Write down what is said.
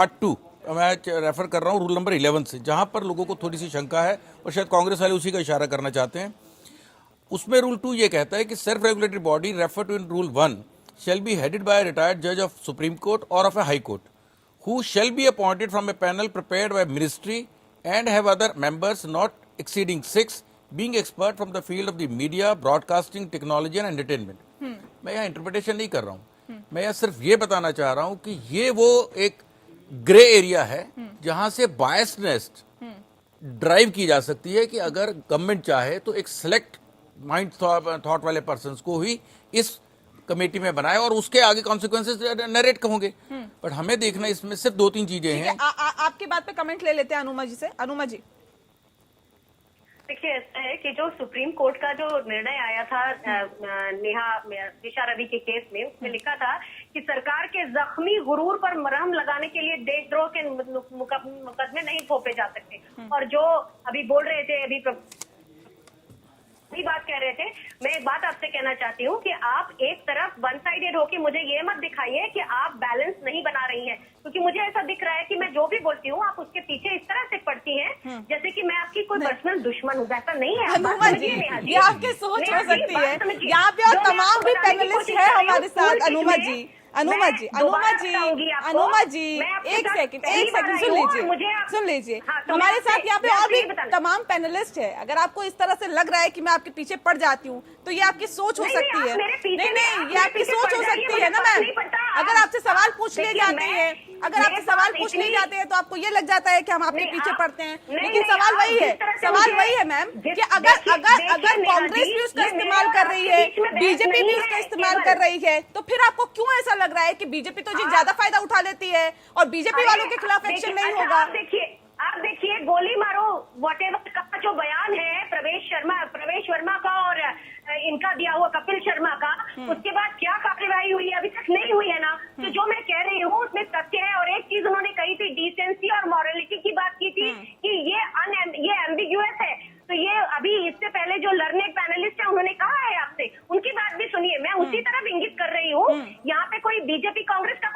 Part 2 मैं refer कर रहा हूँ रूल नंबर 11 से, जहां पर लोगों को थोड़ी सी शंका है और शायद कांग्रेस वाले उसी का इशारा करना चाहते हैं। उसमें रूल 2 ये कहता है कि self regulatory body refer to in rule 1 shall be headed by a retired judge of Supreme Court or of a High Court, who shall be appointed from a panel prepared by ministry and have other members not exceeding 6, being expert from the field of the media, broadcasting, technology and entertainment. मैं यहाँ interpretation नहीं कर रहा हूँ, मैं यहाँ सिर्फ ये बताना चाह रहा हूँ कि ये वो एक ग्रे एरिया है जहां से बायसनेस ड्राइव की जा सकती है कि अगर गवर्नमेंट चाहे तो एक सिलेक्ट माइंड थॉट वाले पर्सन को ही इस कमेटी में बनाए और उसके आगे कॉन्सिक्वेंसेस नरेट होंगे। बट हमें देखना इसमें सिर्फ 2-3 चीजें हैं। आपकी बात पे कमेंट ले लेते हैं अनुमा जी से। अनुमा जी, देखिए, ऐसा है कि जो सुप्रीम कोर्ट का जो निर्णय आया था दिशा रवि के केस में, उसमें लिखा था कि सरकार के जख्मी गुरूर पर मरहम लगाने के लिए देशद्रोह के मुकदमे नहीं थोपे जा सकते। और जो अभी बोल रहे थे, अभी बात कह रहे थे, मैं एक बात आपसे कहना चाहती हूँ कि आप एक तरफ वन साइडेड हो कि मुझे ये मत दिखाइए कि आप बैलेंस नहीं बना रही हैं, क्योंकि मुझे ऐसा दिख रहा है कि मैं जो भी बोलती हूँ आप उसके पीछे इस तरह से पड़ती हैं जैसे कि मैं आपकी कोई पर्सनल दुश्मन हूँ। ऐसा नहीं है। अनुमा जी, ये आपकी सोच हो सकती है। यहाँ पे और तमाम भी पैनलिस्ट है हमारे साथ। अनुमा जी, अनुमा जी, अनुमा जी, अनुमा जी, एक सेकंड सुन लीजिए। हमारे साथ यहाँ पे और भी तमाम पैनलिस्ट है। अगर आपको इस तरह से लग रहा है कि मैं आपके पीछे पड़ जाती हूँ तो ये आपकी सोच हो सकती है। नहीं, ये आपकी सोच हो सकती है ना मैम। अगर आपसे सवाल पूछ लिए जाते हैं, अगर आपसे सवाल पूछ लिए जाते हैं तो आपको ये लग जाता है कि हम आपके पीछे पड़ते हैं। लेकिन सवाल वही है मैम कि अगर कांग्रेस भी उसका इस्तेमाल कर रही है, बीजेपी भी उसका इस्तेमाल कर रही है, तो फिर आपको क्यों ऐसा लग रहा है कि बीजेपी तो जी ज्यादा फायदा उठा लेती है और बीजेपी वालों के खिलाफ एक्शन नहीं होगा? आप देखिए, गोली मारो व्हाटएवर का जो बयान है प्रवेश वर्मा का और इनका दिया हुआ कपिल शर्मा का, उसके बाद क्या कार्यवाही हुई है? अभी तक नहीं हुई है ना। तो जो मैं कह रही हूँ उसमें तथ्य है। और एक चीज उन्होंने कही थी, डिसेंसी और मॉरलिटी की बात की थी कि ये एम्बिग्यूअस है। तो ये अभी इससे पहले जो लर्नेड पैनलिस्ट है उन्होंने कहा है आपसे, उनकी बात भी सुनिए। मैं उसी तरफ इंगित कर रही हूँ। यहाँ पे कोई बीजेपी कांग्रेस का